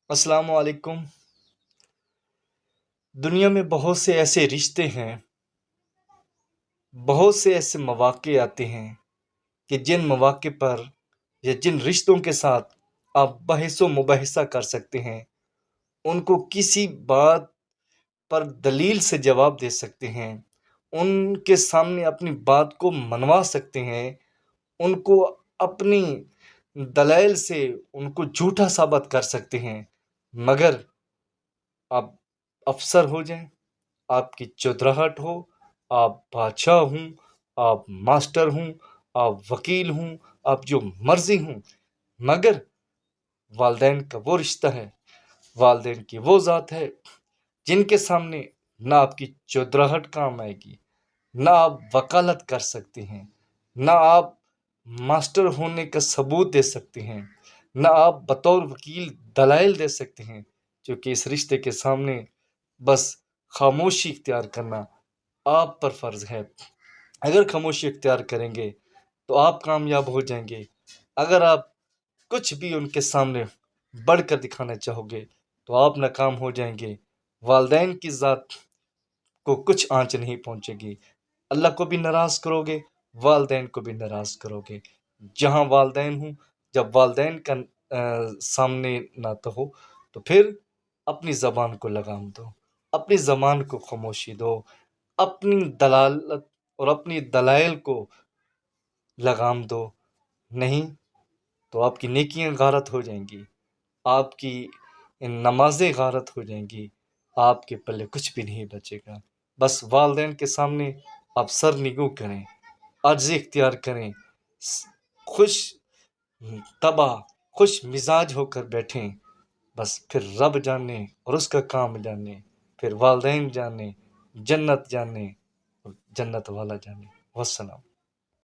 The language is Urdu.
السلام علیکم۔ دنیا میں بہت سے ایسے رشتے ہیں، بہت سے ایسے مواقع آتے ہیں کہ جن مواقع پر یا جن رشتوں کے ساتھ آپ بحث و مباحثہ کر سکتے ہیں، ان کو کسی بات پر دلیل سے جواب دے سکتے ہیں، ان کے سامنے اپنی بات کو منوا سکتے ہیں، ان کو اپنی دلائل سے ان کو جھوٹا ثابت کر سکتے ہیں، مگر آپ افسر ہو جائیں، آپ کی چودراہٹ ہو، آپ بادشاہ ہوں، آپ ماسٹر ہوں، آپ وکیل ہوں، آپ جو مرضی ہوں، مگر والدین کا وہ رشتہ ہے، والدین کی وہ ذات ہے جن کے سامنے نہ آپ کی چودراہٹ کام آئے گی، نہ آپ وکالت کر سکتے ہیں، نہ آپ ماسٹر ہونے کا ثبوت دے سکتے ہیں، نہ آپ بطور وکیل دلائل دے سکتے ہیں، کیونکہ اس رشتے کے سامنے بس خاموشی اختیار کرنا آپ پر فرض ہے۔ اگر خاموشی اختیار کریں گے تو آپ کامیاب ہو جائیں گے، اگر آپ کچھ بھی ان کے سامنے بڑھ کر دکھانا چاہو گے تو آپ ناکام ہو جائیں گے۔ والدین کی ذات کو کچھ آنچ نہیں پہنچے گی، اللہ کو بھی ناراض کرو گے، والدین کو بھی ناراض کرو گے۔ جہاں والدین ہوں، جب والدین کا سامنے نہ تو ہو تو پھر اپنی زبان کو لگام دو، اپنی زبان کو خاموشی دو، اپنی دلالت اور اپنی دلائل کو لگام دو، نہیں تو آپ کی نیکیاں غارت ہو جائیں گی، آپ کی نمازیں غارت ہو جائیں گی، آپ کے پلے کچھ بھی نہیں بچے گا۔ بس والدین کے سامنے آپ سر نگو کریں، عاجزی اختیار کریں، خوش طبع خوش مزاج ہو کر بیٹھیں، بس پھر رب جانے اور اس کا کام جانے، پھر والدین جانے، جنت جانے اور جنت والا جانے۔ والسلام۔